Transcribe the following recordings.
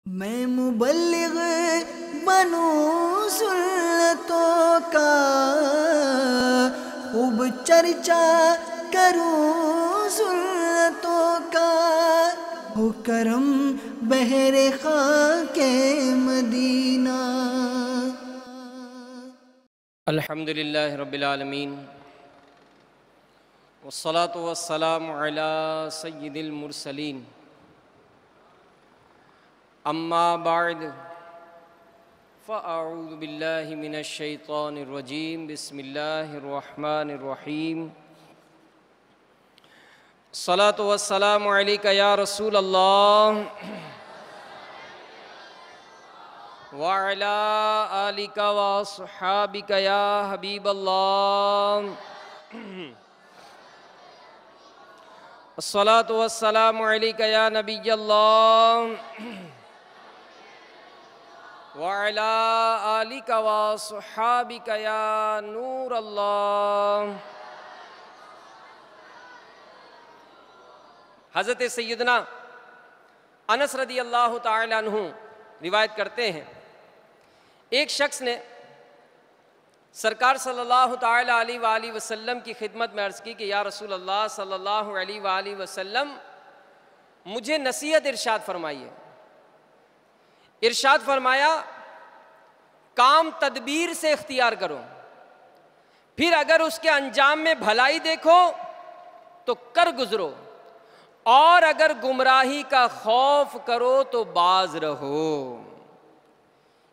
میں مبلغ بنوں سنتوں کا، خوب چرچا کروں سنتوں کا، ہو کرم بہر خاک مدینہ۔ الحمدللہ رب العالمین، والصلاة والسلام علی سید المرسلین، اما بعد فاعوذ باللہ من الشیطان الرجیم، بسم اللہ الرحمن الرحیم۔ الصلاة والسلام علیک یا رسول اللہ وعلی آلک واصحابک یا حبیب اللہ۔ الصلاة والسلام علیک یا نبی اللہ وعلی آلک واصحابک یا نور اللہ۔ حضرت سیدنا انس رضی اللہ تعالی عنہ روایت کرتے ہیں، ایک شخص نے سرکار صلی اللہ تعالی علیہ وآلہ وسلم کی خدمت میں عرض کی کہ یا رسول اللہ صلی اللہ علیہ وآلہ وسلم، مجھے نصیحت ارشاد فرمائیے۔ ارشاد فرمایا، کام تدبیر سے اختیار کرو، پھر اگر اس کے انجام میں بھلائی دیکھو تو کر گزرو، اور اگر گمراہی کا خوف کرو تو باز رہو۔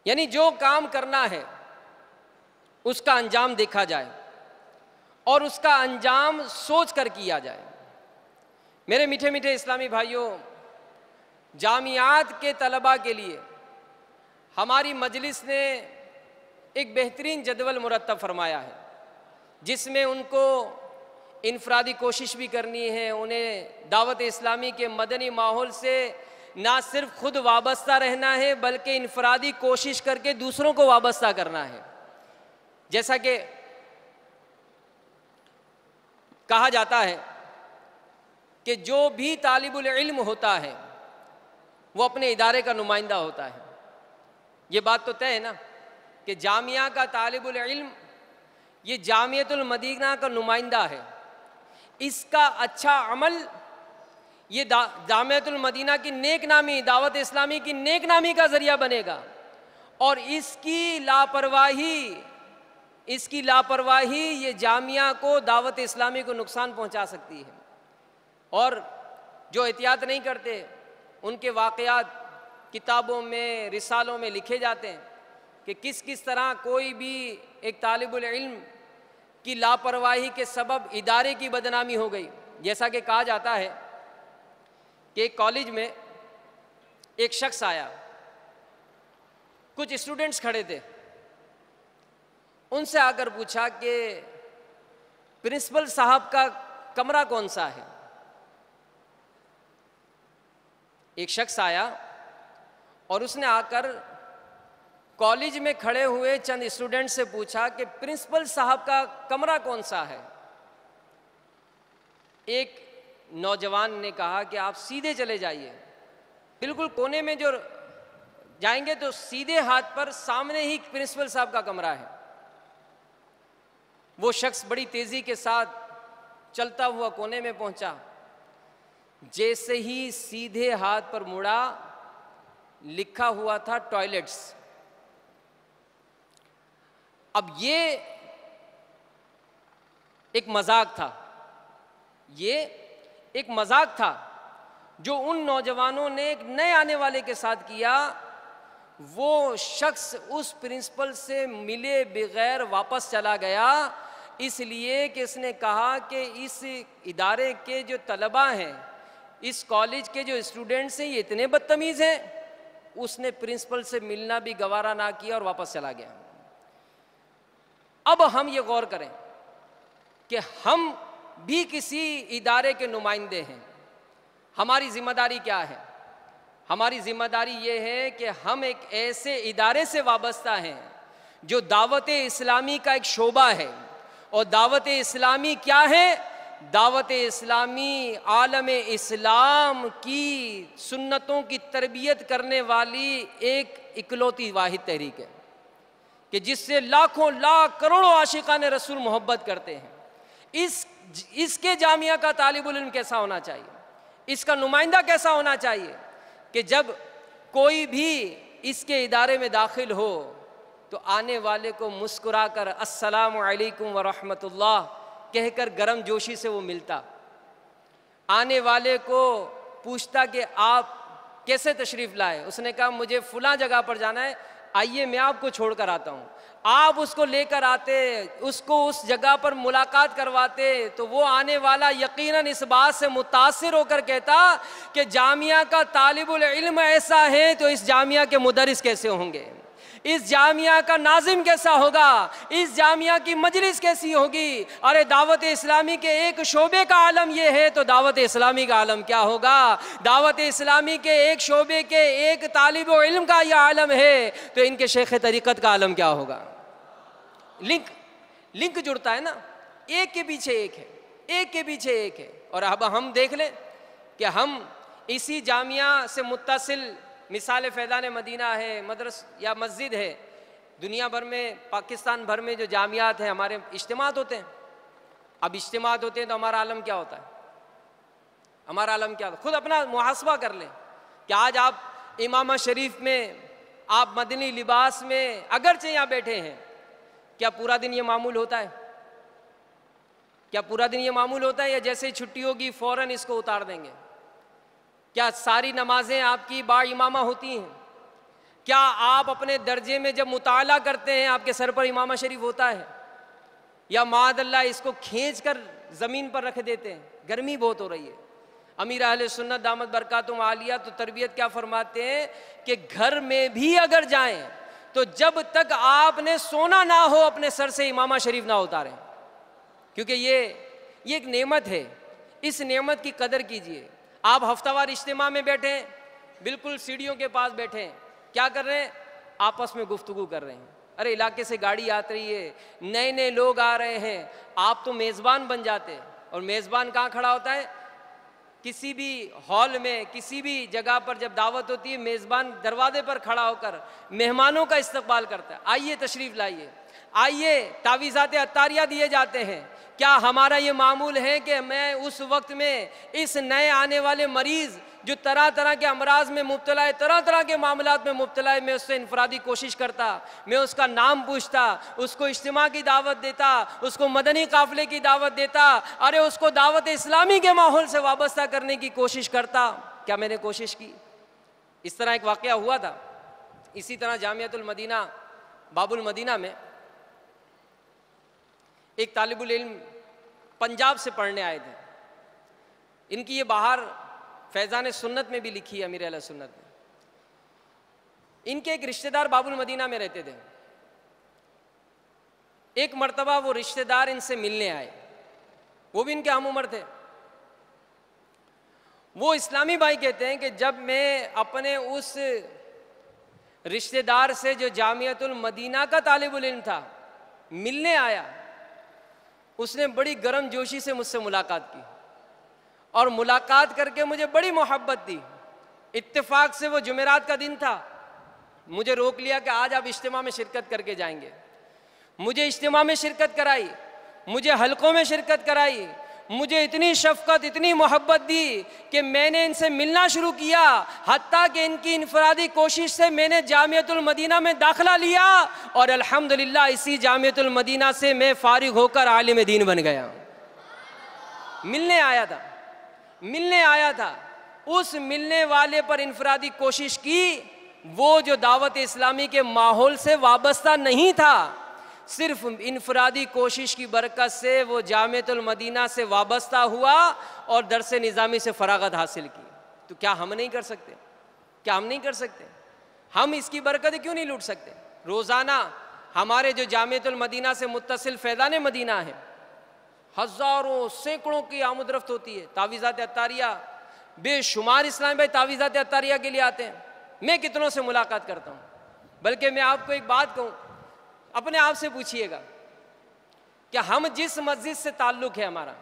یعنی جو کام کرنا ہے اس کا انجام دیکھا جائے اور اس کا انجام سوچ کر کیا جائے۔ میرے میٹھے میٹھے اسلامی بھائیوں، جامعات کے طلباء کے لیے ہماری مجلس نے ایک بہترین جدول مرتب فرمایا ہے، جس میں ان کو انفرادی کوشش بھی کرنی ہے، انہیں دعوت اسلامی کے مدنی ماحول سے نہ صرف خود وابستہ رہنا ہے بلکہ انفرادی کوشش کر کے دوسروں کو وابستہ کرنا ہے۔ جیسا کہ کہا جاتا ہے کہ جو بھی طالب العلم ہوتا ہے وہ اپنے ادارے کا نمائندہ ہوتا ہے۔ یہ بات تو طے ہے نا کہ جامعہ کا طالب العلم یہ جامعۃ المدینہ کا نمائندہ ہے، اس کا اچھا عمل یہ جامعۃ المدینہ کی نیک نامی، دعوت اسلامی کی نیک نامی کا ذریعہ بنے گا، اور اس کی لاپرواہی یہ جامعہ کو، دعوت اسلامی کو نقصان پہنچا سکتی ہے۔ اور جو احتیاط نہیں کرتے ان کے واقعات کتابوں میں، رسالوں میں لکھے جاتے ہیں کہ کس طرح کوئی بھی ایک طالب العلم کی لاپرواہی کے سبب ادارے کی بدنامی ہو گئی۔ جیسا کہ کہا جاتا ہے کہ ایک کالج میں ایک شخص آیا، کچھ اسٹوڈنٹس کھڑے تھے، ان سے آ کر پوچھا کہ پرنسپل صاحب کا کمرہ کون سا ہے؟ ایک شخص آیا اور اس نے آ کر کالج میں کھڑے ہوئے چند اسٹوڈنٹ سے پوچھا کہ پرنسپل صاحب کا کمرہ کون سا ہے؟ ایک نوجوان نے کہا کہ آپ سیدھے چلے جائیے، بالکل کونے میں جو جائیں گے تو سیدھے ہاتھ پر سامنے ہی پرنسپل صاحب کا کمرہ ہے۔ وہ شخص بڑی تیزی کے ساتھ چلتا ہوا کونے میں پہنچا، جیسے ہی سیدھے ہاتھ پر مڑا لکھا ہوا تھا ٹوائلٹس۔ اب یہ ایک مذاق تھا، جو ان نوجوانوں نے ایک نئے آنے والے کے ساتھ کیا۔ وہ شخص اس پرنسپل سے ملے بغیر واپس چلا گیا، اس لیے کہ اس نے کہا کہ اس ادارے کے جو طلباء ہیں، اس کالج کے جو اسٹوڈنٹس ہیں، یہ اتنے بدتمیز ہیں۔ اس نے پرنسپل سے ملنا بھی گوارا نہ کیا اور واپس چلا گیا۔ اب ہم یہ غور کریں کہ ہم بھی کسی ادارے کے نمائندے ہیں، ہماری ذمہ داری کیا ہے؟ ہماری ذمہ داری یہ ہے کہ ہم ایک ایسے ادارے سے وابستہ ہیں جو دعوت اسلامی کا ایک شعبہ ہے، اور دعوت اسلامی کیا ہے؟ دعوت اسلامی عالم اسلام کی سنتوں کی تربیت کرنے والی ایک اکلوتی واحد تحریک ہے کہ جس سے لاکھوں لاکھ کروڑوں عاشقان رسول محبت کرتے ہیں۔ اس کے جامعہ کا طالب علم کیسا ہونا چاہیے، اس کا نمائندہ کیسا ہونا چاہیے کہ جب کوئی بھی اس کے ادارے میں داخل ہو تو آنے والے کو مسکرا کر السلام علیکم ورحمۃ اللہ کہہ کر گرم جوشی سے وہ ملتا، آنے والے کو پوچھتا کہ آپ کیسے تشریف لائے، اس نے کہا مجھے فلاں جگہ پر جانا ہے، آئیے میں آپ کو چھوڑ کر آتا ہوں، آپ اس کو لے کر آتے، اس کو اس جگہ پر ملاقات کرواتے تو وہ آنے والا یقیناً اس بات سے متاثر ہو کر کہتا کہ جامعہ کا طالب العلم ایسا ہے تو اس جامعہ کے مدرس کیسے ہوں گے، اس جامعہ کا ناظم کیسا ہوگا، اس جامعہ کی مجلس کیسی ہوگی، ارے دعوت اسلامی کے ایک شعبے کا عالم یہ ہے تو دعوت اسلامی کا عالم کیا ہوگا، دعوت اسلامی کے ایک شعبے کے ایک طالب علم کا یہ عالم ہے تو ان کے شیخ طریقت کا عالم کیا ہوگا۔ لنک جڑتا ہے نا، ایک کے پیچھے ایک ہے، ایک کے پیچھے ایک ہے۔ اور اب ہم دیکھ لیں کہ ہم اسی جامعہ سے متصل مثال فیضان مدینہ ہے، مدرس یا مسجد ہے، دنیا بھر میں پاکستان بھر میں جو جامعات ہیں ہمارے اجتماعات ہوتے ہیں۔ اب اجتماعات ہوتے ہیں تو ہمارا عالم کیا ہوتا ہے، ہمارا عالم کیا ہوتا ہے؟ خود اپنا محاسبہ کر لیں کہ آج آپ امامہ شریف میں، آپ مدنی لباس میں اگرچہ یہاں بیٹھے ہیں، کیا پورا دن یہ معمول ہوتا ہے؟ کیا پورا دن یہ معمول ہوتا ہے یا جیسے ہی چھٹی ہوگی فوراً اس کو اتار دیں گے؟ کیا ساری نمازیں آپ کی با امامہ ہوتی ہیں؟ کیا آپ اپنے درجے میں جب مطالعہ کرتے ہیں آپ کے سر پر امامہ شریف ہوتا ہے، یا معاذ اللہ اس کو کھینچ کر زمین پر رکھ دیتے ہیں؟ گرمی بہت ہو رہی ہے۔ امیر اہل سنت دامت برکاتہم عالیہ تو تربیت کیا فرماتے ہیں کہ گھر میں بھی اگر جائیں تو جب تک آپ نے سونا نہ ہو اپنے سر سے امامہ شریف نہ اتاریں، کیونکہ یہ ایک نعمت ہے، اس نعمت کی قدر کیجئے۔ آپ ہفتہ وار اجتماع میں بیٹھے ہیں، بالکل سیڑھیوں کے پاس بیٹھے ہیں، کیا کر رہے ہیں؟ آپس میں گفتگو کر رہے ہیں، ارے علاقے سے گاڑی آ رہی ہے، نئے نئے لوگ آ رہے ہیں، آپ تو میزبان بن جاتے، اور میزبان کہاں کھڑا ہوتا ہے؟ کسی بھی ہال میں، کسی بھی جگہ پر جب دعوت ہوتی ہے میزبان دروازے پر کھڑا ہو کر مہمانوں کا استقبال کرتا ہے، آئیے تشریف لائیے، آئیے، تعویذات عطاریہ دیے جاتے ہیں۔ کیا ہمارا یہ معمول ہے کہ میں اس وقت میں اس نئے آنے والے مریض جو طرح طرح کے امراض میں مبتلا ہے، طرح طرح کے معاملات میں مبتلا ہے، میں اس سے انفرادی کوشش کرتا، میں اس کا نام پوچھتا، اس کو اجتماع کی دعوت دیتا، اس کو مدنی قافلے کی دعوت دیتا، ارے اس کو دعوت اسلامی کے ماحول سے وابستہ کرنے کی کوشش کرتا؟ کیا میں نے کوشش کی؟ اس طرح ایک واقعہ ہوا تھا، اسی طرح جامعۃ المدینہ باب المدینہ میں ایک طالب العلم پنجاب سے پڑھنے آئے تھے۔ ان کی یہ بہار فیضان سنت میں بھی لکھی ہے، امیر اہل سنت میں۔ ان کے ایک رشتہ دار باب المدینہ میں رہتے تھے۔ ایک مرتبہ وہ رشتہ دار ان سے ملنے آئے، وہ بھی ان کے ہم عمر تھے۔ وہ اسلامی بھائی کہتے ہیں کہ جب میں اپنے اس رشتہ دار سے جو جامعۃ المدینہ کا طالب العلم تھا ملنے آیا، اس نے بڑی گرم جوشی سے مجھ سے ملاقات کی، اور ملاقات کر کے مجھے بڑی محبت دی۔ اتفاق سے وہ جمعرات کا دن تھا، مجھے روک لیا کہ آج آپ اجتماع میں شرکت کر کے جائیں گے۔ مجھے اجتماع میں شرکت کرائی، مجھے حلقوں میں شرکت کرائی، مجھے اتنی شفقت، اتنی محبت دی کہ میں نے ان سے ملنا شروع کیا، حتیٰ کہ ان کی انفرادی کوشش سے میں نے جامعۃ المدینہ میں داخلہ لیا، اور الحمدللہ اسی جامعۃ المدینہ سے میں فارغ ہو کر عالم دین بن گیا۔ ملنے آیا تھا، اس ملنے والے پر انفرادی کوشش کی، وہ جو دعوت اسلامی کے ماحول سے وابستہ نہیں تھا، صرف انفرادی کوشش کی برکت سے وہ جامعۃ المدینہ سے وابستہ ہوا اور درس نظامی سے فراغت حاصل کی۔ تو کیا ہم نہیں کر سکتے؟ کیا ہم نہیں کر سکتے؟ ہم اس کی برکت کیوں نہیں لوٹ سکتے؟ روزانہ ہمارے جو جامعۃ المدینہ سے متصل فیضان مدینہ ہے، ہزاروں سینکڑوں کی آمد رفت ہوتی ہے، تعویذات عطاریہ، بے شمار اسلام بھائی تعویذات عطاریہ کے لیے آتے ہیں۔ میں کتنوں سے ملاقات کرتا ہوں، بلکہ میں آپ کو ایک بات کہوں، اپنے آپ سے پوچھئے گا کہ ہم جس مسجد سے تعلق ہے ہمارا،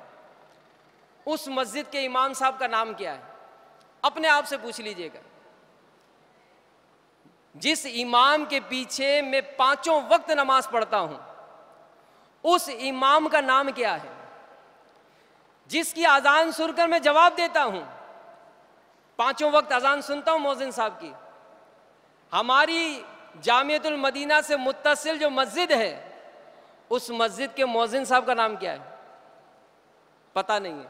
اس مسجد کے امام صاحب کا نام کیا ہے؟ اپنے آپ سے پوچھ لیجئے گا. جس امام کے پیچھے میں 5 وقت نماز پڑھتا ہوں اس امام کا نام کیا ہے؟ جس کی اذان سن کر میں جواب دیتا ہوں، 5 وقت اذان سنتا ہوں مؤذن صاحب کی. ہماری جامعۃ المدینہ سے متصل جو مسجد ہے اس مسجد کے مؤذن صاحب کا نام کیا ہے؟ پتہ نہیں ہے.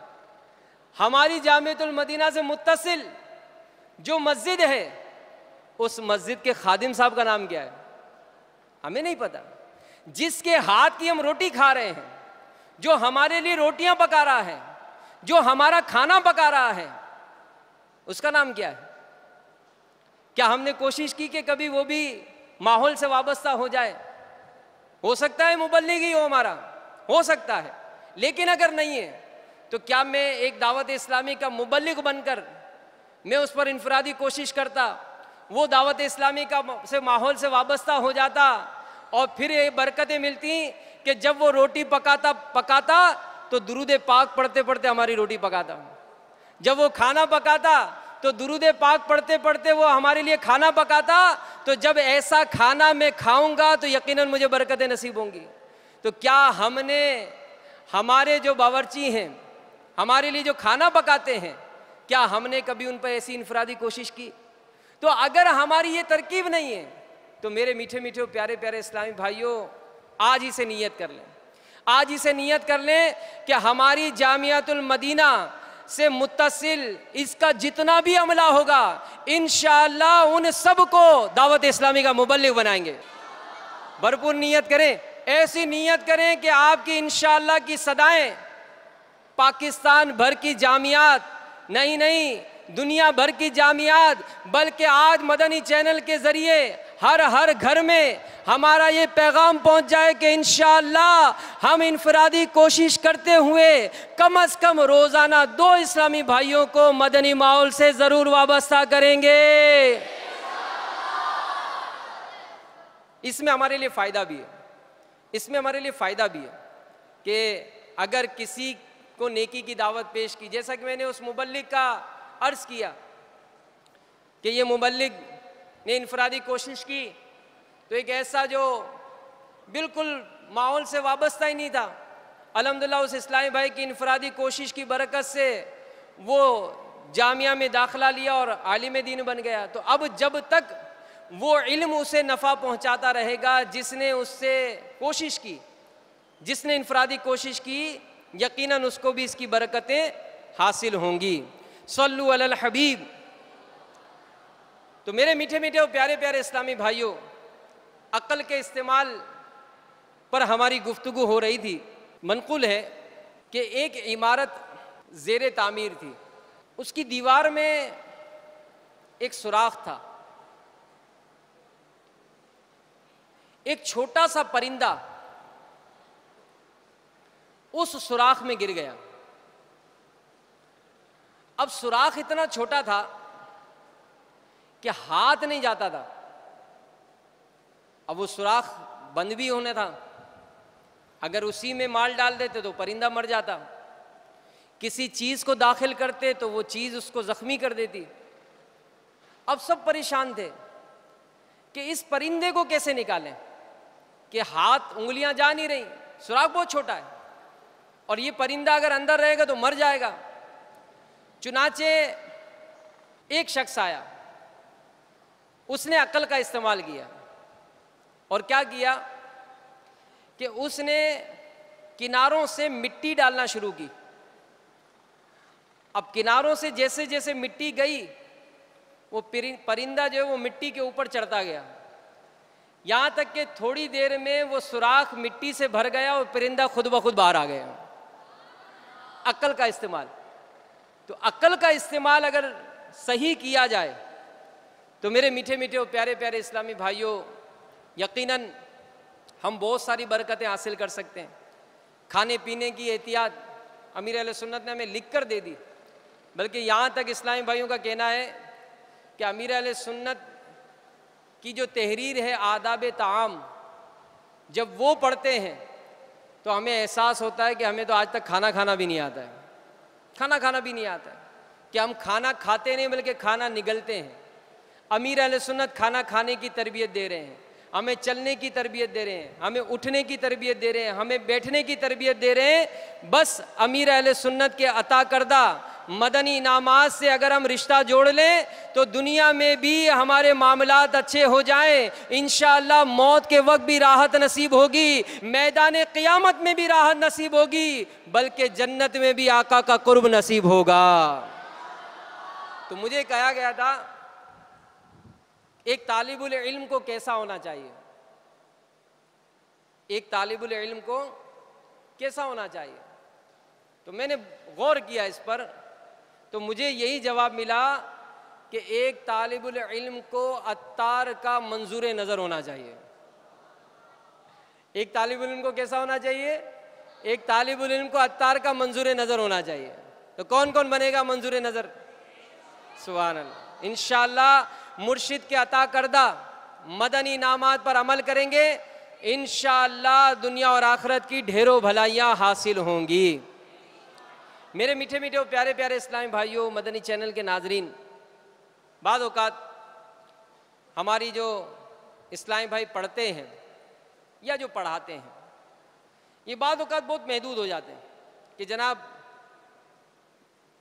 ہماری جامعۃ المدینہ سے متصل جو مسجد ہے اس مسجد کے خادم صاحب کا نام کیا ہے؟ ہمیں نہیں پتا. جس کے ہاتھ کی ہم روٹی کھا رہے ہیں، جو ہمارے لیے روٹیاں پکا رہا ہے، جو ہمارا کھانا پکا رہا ہے، اس کا نام کیا ہے؟ کیا ہم نے کوشش کی کہ کبھی وہ بھی ماحول سے وابستہ ہو جائے؟ ہو سکتا ہے مبلغ ہی ہو ہمارا، ہو سکتا ہے، لیکن اگر نہیں ہے تو کیا میں ایک دعوت اسلامی کا مبلغ بن کر میں اس پر انفرادی کوشش کرتا، وہ دعوت اسلامی کا سے ماحول سے وابستہ ہو جاتا اور پھر یہ برکتیں ملتی کہ جب وہ روٹی پکاتا تو درود پاک پڑھتے پڑھتے ہماری روٹی پکاتا. جب وہ کھانا پکاتا تو درود پاک پڑھتے پڑھتے وہ ہمارے لیے کھانا پکاتا. تو جب ایسا کھانا میں کھاؤں گا تو یقیناً مجھے برکتیں نصیب ہوں گی. تو کیا ہم نے ہمارے جو باورچی ہیں، ہمارے لیے جو کھانا پکاتے ہیں، کیا ہم نے کبھی ان پر ایسی انفرادی کوشش کی؟ تو اگر ہماری یہ ترکیب نہیں ہے تو میرے میٹھے میٹھے پیارے پیارے اسلامی بھائیوں، آج ہی سے نیت کر لیں، آج ہی سے نیت کر لیں کہ ہماری جامعۃ المدینہ سے متصل اس کا جتنا بھی عملہ ہوگا انشاءاللہ ان سب کو دعوت اسلامی کا مبلغ بنائیں گے. بھرپور نیت کریں، ایسی نیت کریں کہ آپ کی انشاءاللہ کی صدائیں پاکستان بھر کی جامعات، نہیں دنیا بھر کی جامعات، بلکہ آج مدنی چینل کے ذریعے ہر گھر میں ہمارا یہ پیغام پہنچ جائے کہ انشاءاللہ ہم انفرادی کوشش کرتے ہوئے کم از کم روزانہ 2 اسلامی بھائیوں کو مدنی ماحول سے ضرور وابستہ کریں گے. اس میں ہمارے لیے فائدہ بھی ہے، اس میں ہمارے لیے فائدہ بھی ہے کہ اگر کسی کو نیکی کی دعوت پیش کی، جیسا کہ میں نے اس مبلغ کا عرض کیا کہ یہ مبلغ نے انفرادی کوشش کی تو ایک ایسا جو بالکل ماحول سے وابستہ ہی نہیں تھا، الحمدللہ اس اسلامی بھائی کی انفرادی کوشش کی برکت سے وہ جامعہ میں داخلہ لیا اور عالم دین بن گیا. تو اب جب تک وہ علم اسے نفع پہنچاتا رہے گا جس نے اس سے کوشش کی، جس نے انفرادی کوشش کی، یقیناً اس کو بھی اس کی برکتیں حاصل ہوں گی. صلو علی الحبیب. تو میرے میٹھے میٹھے اور پیارے پیارے اسلامی بھائیوں، عقل کے استعمال پر ہماری گفتگو ہو رہی تھی. منقول ہے کہ ایک عمارت زیر تعمیر تھی، اس کی دیوار میں ایک سوراخ تھا. ایک چھوٹا سا پرندہ اس سوراخ میں گر گیا. اب سوراخ اتنا چھوٹا تھا کہ ہاتھ نہیں جاتا تھا. اب وہ سوراخ بند بھی ہونا تھا، اگر اسی میں مال ڈال دیتے تو پرندہ مر جاتا، کسی چیز کو داخل کرتے تو وہ چیز اس کو زخمی کر دیتی. اب سب پریشان تھے کہ اس پرندے کو کیسے نکالیں، کہ ہاتھ انگلیاں جا نہیں رہی، سوراخ بہت چھوٹا ہے اور یہ پرندہ اگر اندر رہے گا تو مر جائے گا. چنانچہ ایک شخص آیا، اس نے عقل کا استعمال کیا اور کیا کیا کہ اس نے کناروں سے مٹی ڈالنا شروع کی. اب کناروں سے جیسے جیسے مٹی گئی وہ پرندہ جو ہے وہ مٹی کے اوپر چڑھتا گیا، یہاں تک کہ تھوڑی دیر میں وہ سوراخ مٹی سے بھر گیا اور پرندہ خود بخود باہر آ گیا. عقل کا استعمال. تو عقل کا استعمال اگر صحیح کیا جائے تو میرے میٹھے میٹھے اور پیارے پیارے اسلامی بھائیوں، یقیناً ہم بہت ساری برکتیں حاصل کر سکتے ہیں. کھانے پینے کی احتیاط امیر اہل سنت نے ہمیں لکھ کر دے دی، بلکہ یہاں تک اسلامی بھائیوں کا کہنا ہے کہ امیر اہل سنت کی جو تحریر ہے آداب طعام، جب وہ پڑھتے ہیں تو ہمیں احساس ہوتا ہے کہ ہمیں تو آج تک کھانا کھانا بھی نہیں آتا ہے. کھانا کھانا بھی نہیں آتا ہے، کہ ہم کھانا کھاتے نہیں بلکہ کھانا نگلتے ہیں۔ امیر اہل سنت کھانا کھانے کی تربیت دے رہے ہیں، ہمیں چلنے کی تربیت دے رہے ہیں، ہمیں اٹھنے کی تربیت دے رہے ہیں، ہمیں بیٹھنے کی تربیت دے رہے ہیں۔ بس امیر اہل سنت کے عطا کردہ مدنی انعامات سے اگر ہم رشتہ جوڑ لیں تو دنیا میں بھی ہمارے معاملات اچھے ہو جائیں، انشاءاللہ موت کے وقت بھی راحت نصیب ہوگی، میدان قیامت میں بھی راحت نصیب ہوگی، بلکہ جنت میں بھی آقا کا قرب نصیب ہوگا۔ تو مجھے کہا گیا تھا ایک طالب العلم کو کیسا ہونا چاہیے، ایک طالب العلم کو کیسا ہونا چاہیے، تو میں نے غور کیا اس پر، تو مجھے یہی جواب ملا کہ ایک طالب العلم کو عطار کا منظور نظر ہونا چاہیے۔ ایک طالب علم کو کیسا ہونا چاہیے؟ ایک طالب علم کو عطار کا منظور نظر ہونا چاہیے۔ تو کون کون بنے گا منظور نظر؟ سبحان اللہ۔ انشاءاللہ مرشد کے عطا کردہ مدنی انعامات پر عمل کریں گے، انشاءاللہ دنیا اور آخرت کی ڈھیروں بھلائیاں حاصل ہوں گی۔ میرے میٹھے میٹھے اور پیارے پیارے اسلامی بھائیوں، مدنی چینل کے ناظرین، بعض اوقات ہماری جو اسلامی بھائی پڑھتے ہیں یا جو پڑھاتے ہیں، یہ بعض اوقات بہت محدود ہو جاتے ہیں کہ جناب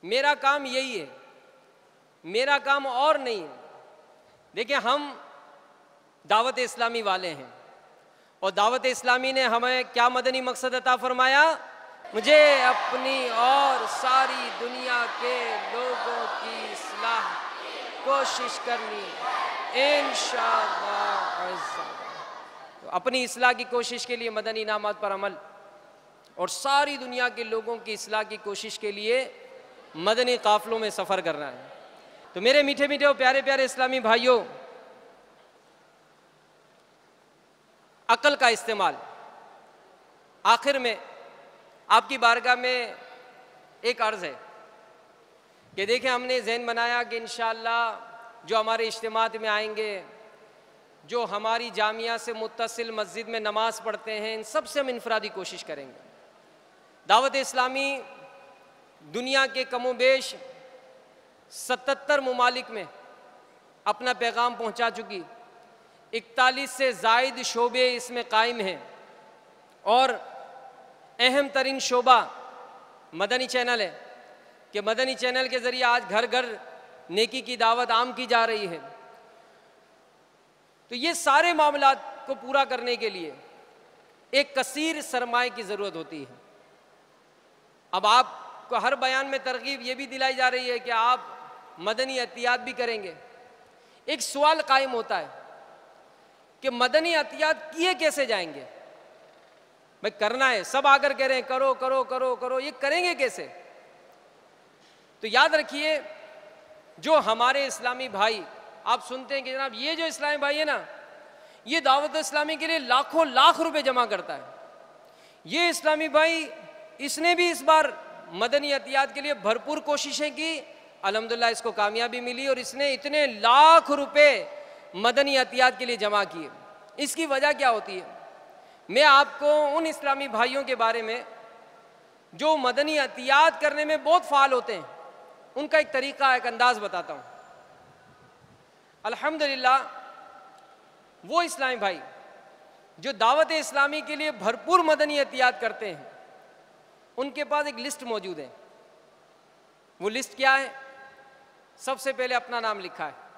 میرا کام یہی ہے، میرا کام اور نہیں ہے۔ دیکھیں ہم دعوت اسلامی والے ہیں، اور دعوت اسلامی نے ہمیں کیا مدنی مقصد عطا فرمایا؟ مجھے اپنی اور ساری دنیا کے لوگوں کی اصلاح کوشش کرنی انشاءاللہ عز و جل۔ تو اپنی اصلاح کی کوشش کے لیے مدنی انعامات پر عمل، اور ساری دنیا کے لوگوں کی اصلاح کی کوشش کے لیے مدنی قافلوں میں سفر کرنا ہے۔ تو میرے میٹھے میٹھے اور پیارے پیارے اسلامی بھائیوں، عقل کا استعمال، آخر میں آپ کی بارگاہ میں ایک عرض ہے کہ دیکھیں ہم نے ذہن بنایا کہ انشاءاللہ جو ہمارے اجتماعات میں آئیں گے، جو ہماری جامعہ سے متصل مسجد میں نماز پڑھتے ہیں، ان سب سے ہم انفرادی کوشش کریں گے۔ دعوت اسلامی دنیا کے کم و بیش 77 ممالک میں اپنا پیغام پہنچا چکی، 41 سے زائد شعبے اس میں قائم ہیں، اور اہم ترین شعبہ مدنی چینل ہے کہ مدنی چینل کے ذریعے آج گھر گھر نیکی کی دعوت عام کی جا رہی ہے۔ تو یہ سارے معاملات کو پورا کرنے کے لیے ایک کثیر سرمایہ کی ضرورت ہوتی ہے۔ اب آپ کو ہر بیان میں ترغیب یہ بھی دلائی جا رہی ہے کہ آپ مدنی عطیات بھی کریں گے۔ ایک سوال قائم ہوتا ہے کہ مدنی عطیات کیے کیسے جائیں گے؟ بھائی کرنا ہے، سب آ کر کہہ رہے ہیں کرو کرو کرو کرو، یہ کریں گے کیسے؟ تو یاد رکھیے، جو ہمارے اسلامی بھائی آپ سنتے ہیں کہ جناب یہ جو اسلامی بھائی ہے نا، یہ دعوت اسلامی کے لیے لاکھوں لاکھ روپے جمع کرتا ہے، یہ اسلامی بھائی اس نے بھی اس بار مدنی عطیات کے لیے بھرپور کوششیں کی، الحمدللہ اس کو کامیابی ملی، اور اس نے اتنے لاکھ روپے مدنی عطیات کے لیے جمع کیے۔ اس کی وجہ کیا ہوتی ہے؟ میں آپ کو ان اسلامی بھائیوں کے بارے میں جو مدنی عطیات کرنے میں بہت فعال ہوتے ہیں، ان کا ایک طریقہ، ایک انداز بتاتا ہوں۔ الحمدللہ وہ اسلامی بھائی جو دعوت اسلامی کے لیے بھرپور مدنی عطیات کرتے ہیں، ان کے پاس ایک لسٹ موجود ہے۔ وہ لسٹ کیا ہے؟ سب سے پہلے اپنا نام لکھا ہے،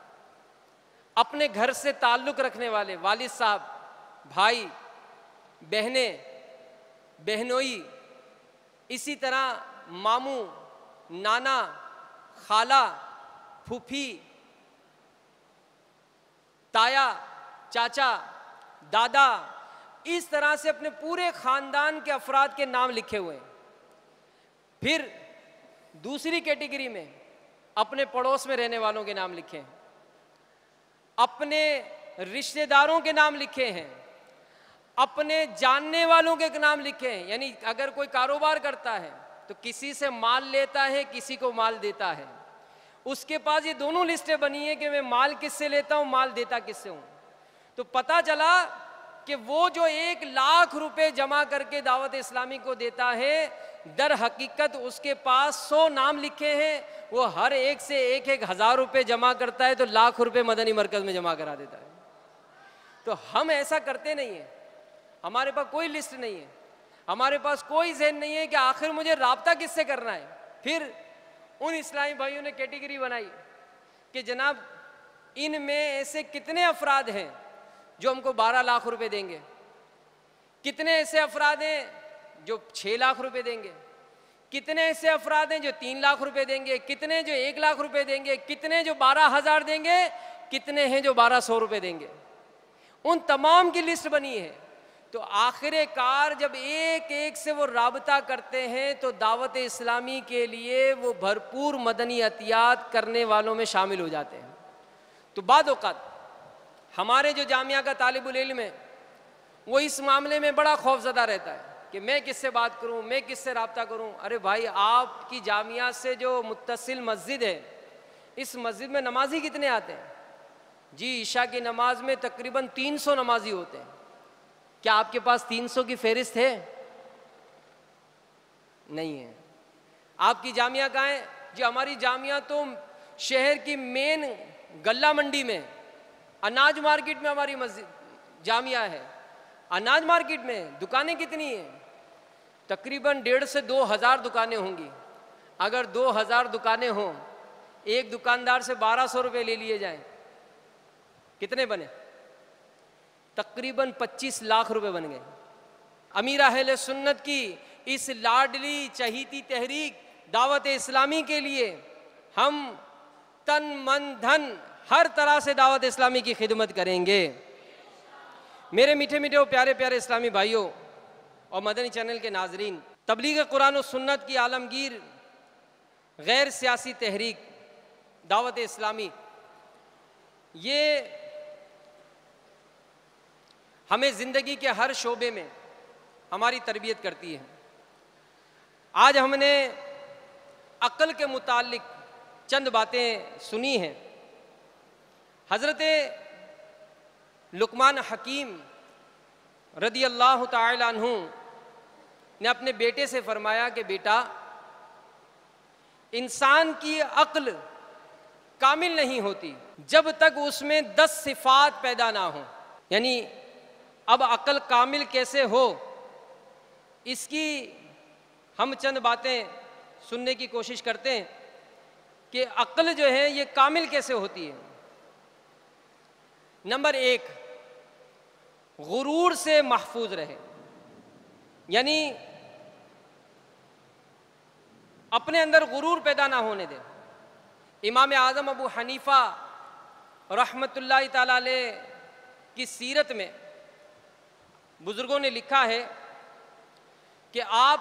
اپنے گھر سے تعلق رکھنے والے والد صاحب، بھائی، بہنیں، بہنوئی، اسی طرح ماموں، نانا، خالہ، پھوپھی، تایا، چاچا، دادا، اس طرح سے اپنے پورے خاندان کے افراد کے نام لکھے ہوئے ہیں۔ پھر دوسری کیٹیگری میں اپنے پڑوس میں رہنے والوں کے نام لکھے ہیں، اپنے رشتہ داروں کے نام لکھے ہیں، اپنے جاننے والوں کے نام لکھے ہیں، یعنی اگر کوئی کاروبار کرتا ہے تو کسی سے مال لیتا ہے، کسی کو مال دیتا ہے، اس کے پاس یہ دونوں لسٹیں بنی ہیں کہ میں مال کس سے لیتا ہوں، مال دیتا کس سے ہوں۔ تو پتہ چلا کہ وہ جو 1 لاکھ روپے جمع کر کے دعوت اسلامی کو دیتا ہے، در حقیقت اس کے پاس 100 نام لکھے ہیں، وہ ہر ایک سے 1,000 روپے جمع کرتا ہے تو لاکھ روپے مدنی مرکز میں جمع کرا دیتا ہے۔ تو ہم ایسا کرتے نہیں ہیں، ہمارے پاس کوئی لسٹ نہیں ہے، ہمارے پاس کوئی ذہن نہیں ہے کہ آخر مجھے رابطہ کس سے کرنا ہے۔ پھر ان اسلامی بھائیوں نے کیٹیگری بنائی کہ جناب ان میں ایسے کتنے افراد ہیں جو ہم کو 12 لاکھ روپے دیں گے، کتنے ایسے افراد ہیں جو 6 لاکھ روپے دیں گے، کتنے ایسے افراد ہیں جو 3 لاکھ روپے دیں گے، کتنے جو 1 لاکھ روپے دیں گے، کتنے جو 12,000 دیں گے، کتنے ہیں جو 1,200 روپے دیں گے۔ ان تمام کی لسٹ بنی ہے۔ تو آخر کار جب ایک ایک سے وہ رابطہ کرتے ہیں تو دعوت اسلامی کے لیے وہ بھرپور مدنی عطیات کرنے والوں میں شامل ہو جاتے ہیں۔ تو بعض اوقات ہمارے جو جامعہ کا طالب العلم ہے وہ اس معاملے میں بڑا خوف زدہ رہتا ہے کہ میں کس سے بات کروں، میں کس سے رابطہ کروں۔ ارے بھائی، آپ کی جامعہ سے جو متصل مسجد ہے، اس مسجد میں نمازی کتنے آتے ہیں؟ جی عشاء کی نماز میں تقریباً 300 نمازی ہوتے ہیں۔ کیا آپ کے پاس 300 کی فہرست ہے؟ نہیں ہے۔ آپ کی جامعہ کہاں ہے؟ جی ہماری جامعہ تو شہر کی مین گلہ منڈی میں، اناج مارکیٹ میں ہماری مسجد جامعہ ہے۔ اناج مارکیٹ میں دکانیں کتنی ہیں؟ تقریباً 1,500 سے 2,000 دکانیں ہوں گی۔ اگر 2,000 دکانیں ہوں، ایک دکاندار سے 1,200 روپے لے لیے جائیں، کتنے بنے؟ تقریباً 25 لاکھ روپے بن گئے۔ امیر اہل سنت کی اس لاڈلی چہیتی تحریک دعوت اسلامی کے لیے ہم تن من دھن ہر طرح سے دعوت اسلامی کی خدمت کریں گے۔ میرے میٹھے میٹھے اور پیارے پیارے اسلامی بھائیوں اور مدنی چینل کے ناظرین، تبلیغ قرآن و سنت کی عالمگیر غیر سیاسی تحریک دعوت اسلامی، یہ ہمیں زندگی کے ہر شعبے میں ہماری تربیت کرتی ہے۔ آج ہم نے عقل کے متعلق چند باتیں سنی ہیں۔ حضرت لقمان حکیم رضی اللہ تعالی عنہ نے اپنے بیٹے سے فرمایا کہ بیٹا، انسان کی عقل کامل نہیں ہوتی جب تک اس میں 10 صفات پیدا نہ ہوں۔ یعنی اب عقل کامل کیسے ہو، اس کی ہم چند باتیں سننے کی کوشش کرتے ہیں کہ عقل جو ہے یہ کامل کیسے ہوتی ہے۔ نمبر 1، غرور سے محفوظ رہے، یعنی اپنے اندر غرور پیدا نہ ہونے دے۔ امام اعظم ابو حنیفہ رحمۃ اللہ تعالی علیہ کی سیرت میں بزرگوں نے لکھا ہے کہ آپ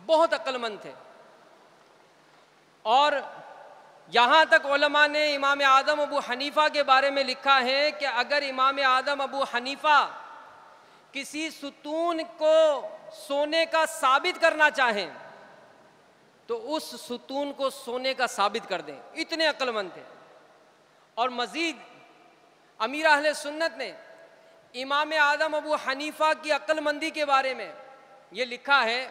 بہت عقل مند تھے، اور یہاں تک علماء نے امام اعظم ابو حنیفہ کے بارے میں لکھا ہے کہ اگر امام اعظم ابو حنیفہ کسی ستون کو سونے کا ثابت کرنا چاہیں تو اس ستون کو سونے کا ثابت کر دیں، اتنے عقل مند تھے۔ اور مزید امیر اہل سنت نے امام اعظم ابو حنیفہ کی عقل مندی کے بارے میں یہ لکھا ہے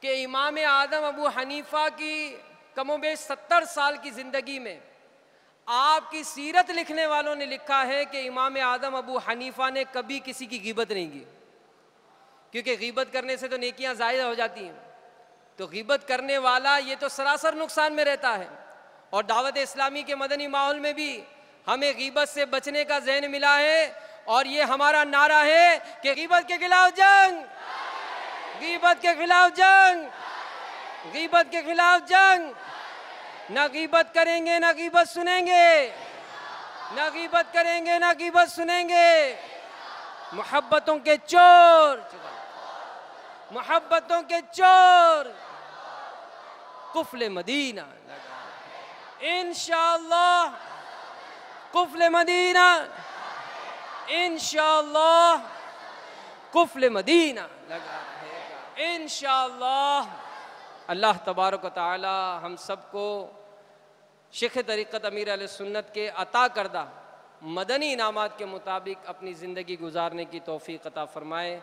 کہ امام اعظم ابو حنیفہ کی کم و بیش 70 سال کی زندگی میں آپ کی سیرت لکھنے والوں نے لکھا ہے کہ امام اعظم ابو حنیفہ نے کبھی کسی کی غیبت نہیں کی، کیونکہ غیبت کرنے سے تو نیکیاں ضائع ہو جاتی ہیں۔ تو غیبت کرنے والا یہ تو سراسر نقصان میں رہتا ہے۔ اور دعوت اسلامی کے مدنی ماحول میں بھی ہمیں غیبت سے بچنے کا ذہن ملا ہے، اور یہ ہمارا نعرہ ہے کہ غیبت کے خلاف جنگ، غیبت کے خلاف جنگ، غیبت کے خلاف جنگ۔ نہ غیبت کریں گے نہ غیبت سنیں گے، نہ غیبت کریں گے نہ غیبت سنیں گے۔ محبتوں کے چور، محبتوں کے چور قفل مدینہ انشاءاللہ، قفل مدینہ انشاءاللہ، قفل مدینہ لگا رہے گا انشاءاللہ۔ اللہ تبارک و تعالی ہم سب کو شیخ طریقت امیر علیہ سنت کے عطا کردہ مدنی انعامات کے مطابق اپنی زندگی گزارنے کی توفیق عطا فرمائے۔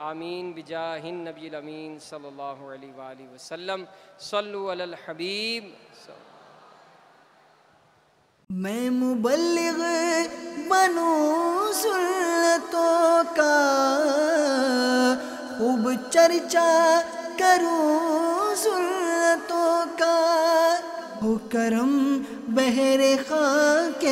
آمین بجاہ النبی الامین صلی اللہ علیہ وآلہ وسلم. صلو علی الحبیب. میں مبلغ بنوں سنتوں کا، خوب چرچا کروں سنتوں کا، ہو کرم بحر خاک